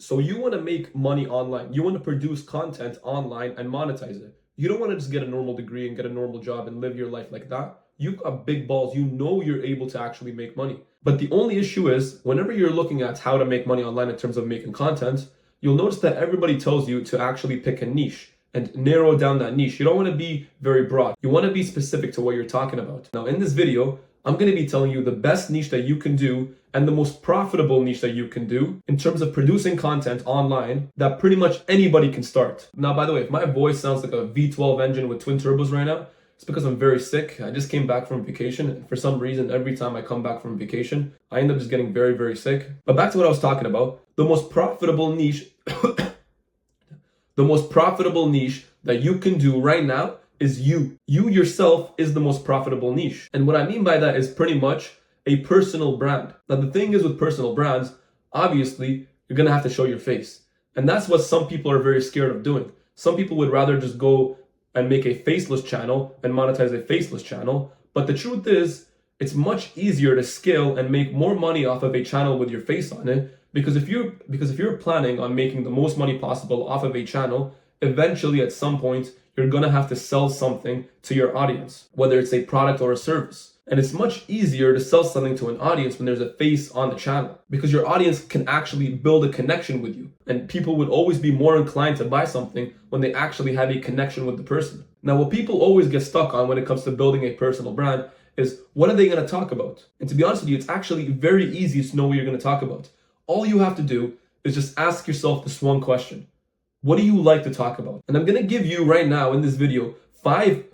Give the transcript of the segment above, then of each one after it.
So you want to make money online. You want to produce content online and monetize it. You don't want to just get a normal degree and get a normal job and live your life like that. You've got big balls. You know you're able to actually make money. But the only issue is whenever you're looking at how to make money online in terms of making content, you'll notice that everybody tells you to actually pick a niche and narrow down that niche. You don't want to be very broad. You want to be specific to what you're talking about. Now, in this video, I'm going to be telling you the best niche that you can do and the most profitable niche that you can do in terms of producing content online that pretty much anybody can start. Now, by the way, if my voice sounds like a V12 engine with twin turbos right now, it's because I'm very sick. I just came back from vacation. And for some reason, every time I come back from vacation, I end up just getting very, very sick. But back to what I was talking about, the most profitable niche, the most profitable niche that you can do right now is you. You yourself is the most profitable niche. And what I mean by that is pretty much a personal brand. Now, the thing is with personal brands, obviously, you're going to have to show your face. And that's what some people are very scared of doing. Some people would rather just go and make a faceless channel and monetize a faceless channel. But the truth is, it's much easier to scale and make more money off of a channel with your face on it. Because if you're planning on making the most money possible off of a channel, eventually at some point, you're going to have to sell something to your audience, whether it's a product or a service. And it's much easier to sell something to an audience when there's a face on the channel, because your audience can actually build a connection with you. And people would always be more inclined to buy something when they actually have a connection with the person. Now, what people always get stuck on when it comes to building a personal brand is, what are they going to talk about? And to be honest with you, it's actually very easy to know what you're going to talk about. All you have to do is just ask yourself this one question. What do you like to talk about? And I'm going to give you right now in this video five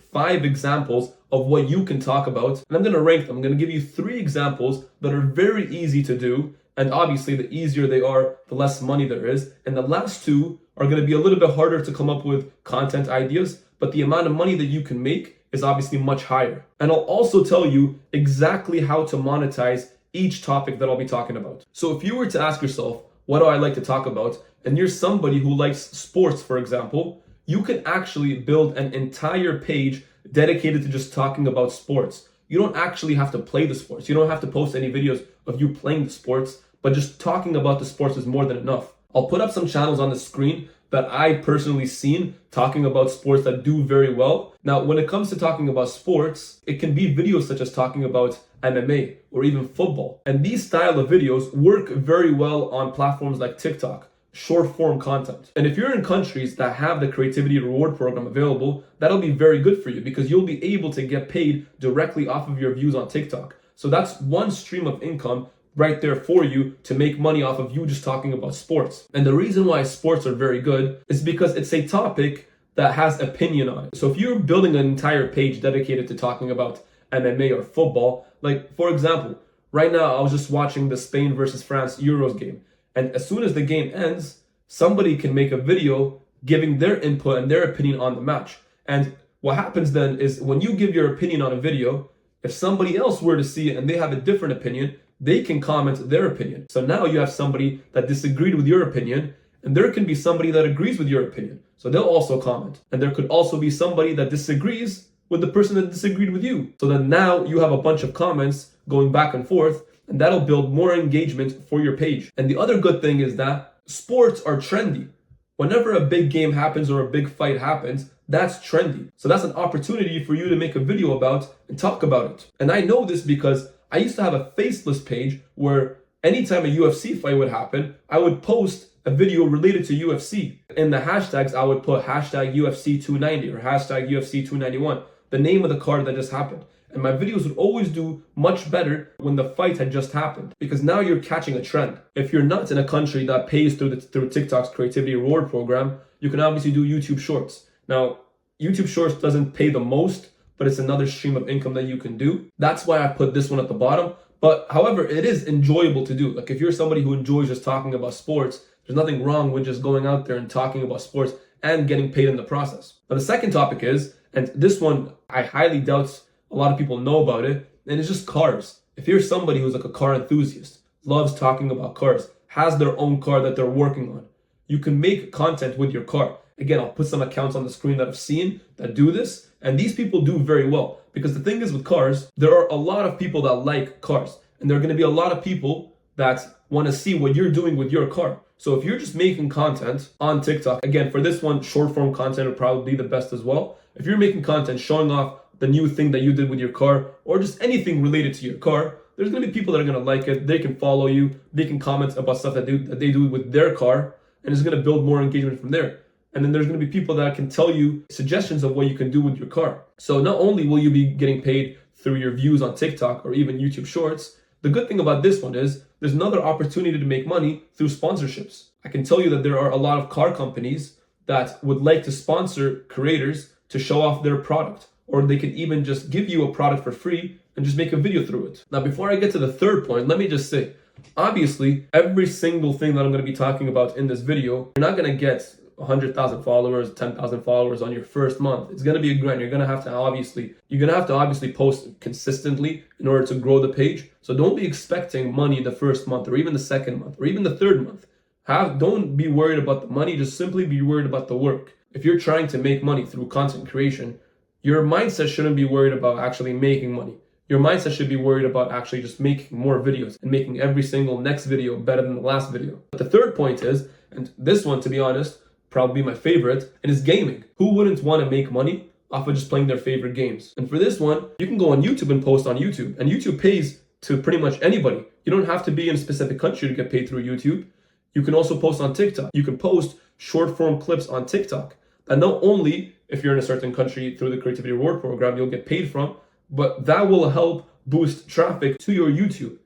examples of what you can talk about. And I'm going to rank them. I'm going to give you 3 examples that are very easy to do. And obviously, the easier they are, the less money there is. And the last 2 are going to be a little bit harder to come up with content ideas, but the amount of money that you can make is obviously much higher. And I'll also tell you exactly how to monetize each topic that I'll be talking about. So if you were to ask yourself, what do I like to talk about? And you're somebody who likes sports, for example, you can actually build an entire page dedicated to just talking about sports. You don't actually have to play the sports. You don't have to post any videos of you playing the sports, but just talking about the sports is more than enough. I'll put up some channels on the screen that I personally seen talking about sports that do very well. Now, when it comes to talking about sports, it can be videos such as talking about MMA or even football. And these style of videos work very well on platforms like TikTok, short form content. And if you're in countries that have the creativity reward program available, that'll be very good for you because you'll be able to get paid directly off of your views on TikTok. So that's one stream of income right there for you to make money off of you just talking about sports. And the reason why sports are very good is because it's a topic that has opinion on it. So if you're building an entire page dedicated to talking about MMA or football, like for example, right now I was just watching the Spain versus France Euros game. And as soon as the game ends, somebody can make a video giving their input and their opinion on the match. And what happens then is when you give your opinion on a video, if somebody else were to see it and they have a different opinion, they can comment their opinion. So now you have somebody that disagreed with your opinion, and there can be somebody that agrees with your opinion. So they'll also comment. And there could also be somebody that disagrees with the person that disagreed with you. So then now you have a bunch of comments going back and forth, and that'll build more engagement for your page. And the other good thing is that sports are trendy. Whenever a big game happens or a big fight happens, that's trendy. So that's an opportunity for you to make a video about and talk about it. And I know this because I used to have a faceless page where anytime a UFC fight would happen, I would post a video related to UFC. In the hashtags, I would put hashtag UFC 290 or hashtag UFC 291, the name of the card that just happened. And my videos would always do much better when the fight had just happened, because now you're catching a trend. If you're not in a country that pays through TikTok's creativity reward program, you can obviously do YouTube Shorts. Now, YouTube Shorts doesn't pay the most, but it's another stream of income that you can do. That's why I put this one at the bottom. But however, it is enjoyable to do. Like if you're somebody who enjoys just talking about sports, there's nothing wrong with just going out there and talking about sports and getting paid in the process. But the second topic is, and this one I highly doubt a lot of people know about it, and it's just cars. If you're somebody who's like a car enthusiast, loves talking about cars, has their own car that they're working on, you can make content with your car. Again, I'll put some accounts on the screen that I've seen that do this, and these people do very well. Because the thing is with cars, there are a lot of people that like cars, and there are going to be a lot of people that want to see what you're doing with your car. So if you're just making content on TikTok, again, for this one, short form content would probably be the best as well. If you're making content showing off the new thing that you did with your car, or just anything related to your car, there's going to be people that are going to like it. They can follow you. They can comment about stuff that they do with their car, and it's going to build more engagement from there. And then there's going to be people that can tell you suggestions of what you can do with your car. So not only will you be getting paid through your views on TikTok or even YouTube Shorts, the good thing about this one is there's another opportunity to make money through sponsorships. I can tell you that there are a lot of car companies that would like to sponsor creators to show off their product, or they can even just give you a product for free and just make a video through it. Now, before I get to the third point, let me just say, obviously, every single thing that I'm going to be talking about in this video, you're not going to get 100,000 followers, 10,000 followers on your first month. It's going to be a grind. You're going to have to obviously post consistently in order to grow the page. So don't be expecting money the first month or even the second month or even the third month. Don't be worried about the money, just simply be worried about the work. If you're trying to make money through content creation, your mindset shouldn't be worried about actually making money. Your mindset should be worried about actually just making more videos and making every single next video better than the last video. But the third point is, and this one, to be honest, probably my favorite, and it's gaming. Who wouldn't want to make money off of just playing their favorite games? And for this one, you can go on YouTube and post on YouTube. And YouTube pays to pretty much anybody. You don't have to be in a specific country to get paid through YouTube. You can also post on TikTok. You can post short form clips on TikTok. And not only if you're in a certain country through the Creativity Reward Program, you'll get paid from, but that will help boost traffic to your YouTube.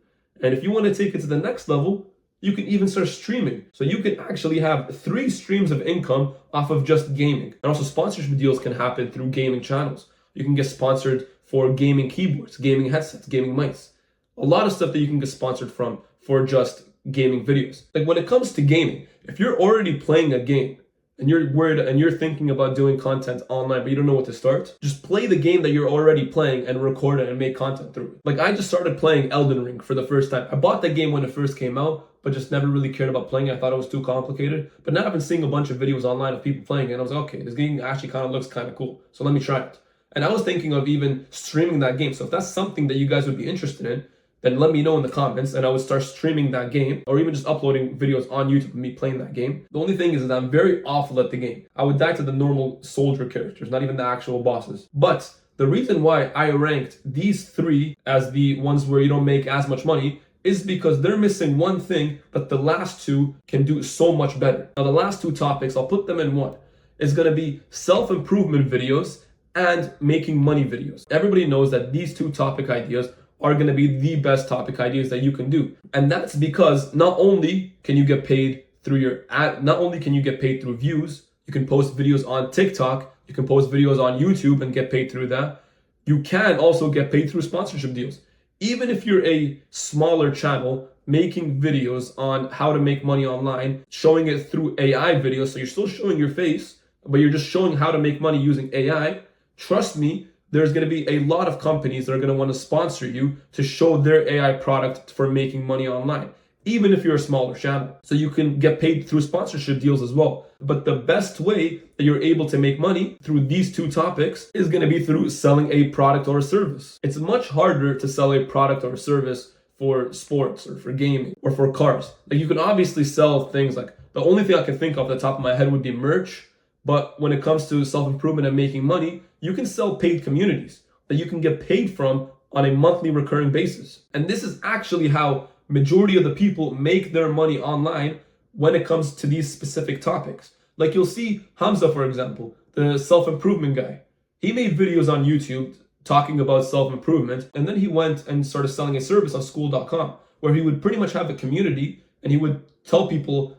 And if you want to take it to the next level, you can even start streaming. So you can actually have 3 streams of income off of just gaming. And also sponsorship deals can happen through gaming channels. You can get sponsored for gaming keyboards, gaming headsets, gaming mics. A lot of stuff that you can get sponsored from for just gaming videos. Like when it comes to gaming, if you're already playing a game and you're worried and you're thinking about doing content online, but you don't know what to start, just play the game that you're already playing and record it and make content through it. Like I just started playing Elden Ring for the first time. I bought the game when it first came out, but just never really cared about playing it. I thought it was too complicated. But now I've been seeing a bunch of videos online of people playing it, and I was like, okay, this game actually kind of looks kind of cool. So let me try it. And I was thinking of even streaming that game. So if that's something that you guys would be interested in, then let me know in the comments and I would start streaming that game or even just uploading videos on YouTube of me playing that game. The only thing is that I'm very awful at the game. I would die to the normal soldier characters, not even the actual bosses. But the reason why I ranked these 3 as the ones where you don't make as much money is because they're missing one thing that the last 2 can do so much better. Now the last 2 topics, I'll put them in one. It's going to be self-improvement videos and making money videos. Everybody knows that these 2 topic ideas are going to be the best topic ideas that you can do. And that's because not only can you get paid through views, you can post videos on TikTok, you can post videos on YouTube and get paid through that. You can also get paid through sponsorship deals. Even if you're a smaller channel making videos on how to make money online, showing it through AI videos, so you're still showing your face, but you're just showing how to make money using AI, trust me, there's going to be a lot of companies that are going to want to sponsor you to show their AI product for making money online, even if you're a smaller channel. So you can get paid through sponsorship deals as well. But the best way that you're able to make money through these 2 topics is going to be through selling a product or a service. It's much harder to sell a product or a service for sports or for gaming or for cars. Like you can obviously sell things like, the only thing I can think off the top of my head would be merch. But when it comes to self-improvement and making money, you can sell paid communities that you can get paid from on a monthly recurring basis. And this is actually how majority of the people make their money online when it comes to these specific topics. Like you'll see Hamza, for example, the self-improvement guy. He made videos on YouTube talking about self-improvement, and then he went and started selling a service on school.com where he would pretty much have a community and he would tell people,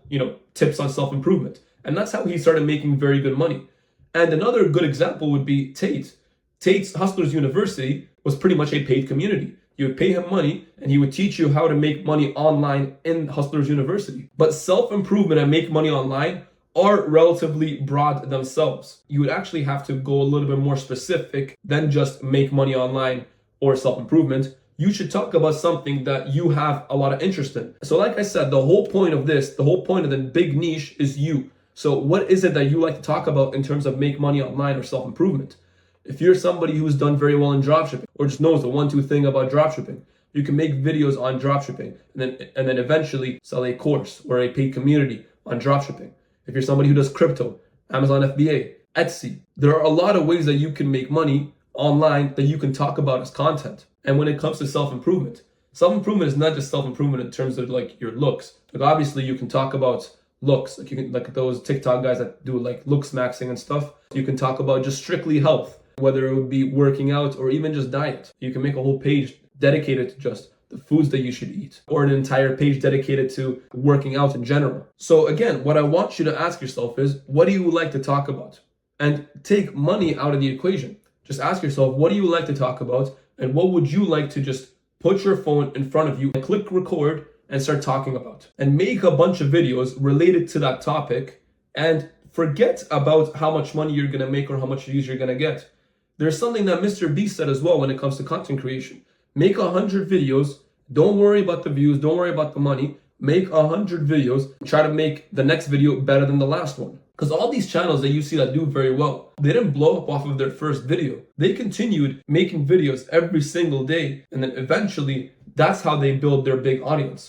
tips on self-improvement. And that's how he started making very good money. And another good example would be Tate. Tate's Hustlers University was pretty much a paid community. You would pay him money and he would teach you how to make money online in Hustlers University. But self-improvement and make money online are relatively broad themselves. You would actually have to go a little bit more specific than just make money online or self-improvement. You should talk about something that you have a lot of interest in. So like I said, the whole point of the big niche is you. So what is it that you like to talk about in terms of make money online or self-improvement? If you're somebody who's done very well in dropshipping or just knows the 1-2 thing about dropshipping, You can make videos on dropshipping and then eventually sell a course or a paid community on dropshipping. If you're somebody who does crypto, Amazon FBA, Etsy, there are a lot of ways that you can make money online that you can talk about as content. And when it comes to self-improvement is not just self-improvement in terms of like your looks. Like obviously you can talk about looks, like you can, like those TikTok guys that do like looks maxing and stuff. You can talk about just strictly health, whether it would be working out or even just diet. You can make a whole page dedicated to just the foods that you should eat, or an entire page dedicated to working out in general. So again, what I want you to ask yourself is, what do you like to talk about? And take money out of the equation. Just ask yourself, what do you like to talk about? And what would you like to just put your phone in front of you, click record, and start talking about? And make a bunch of videos related to that topic, and forget about how much money you're gonna make or how much views you're gonna get. There's something that Mr. Beast said as well when it comes to content creation. Make 100 videos. Don't worry about the views. Don't worry about the money. Make 100 videos. Try to make the next video better than the last one. Because all these channels that you see that do very well, they didn't blow up off of their first video. They continued making videos every single day. And then eventually, that's how they build their big audience.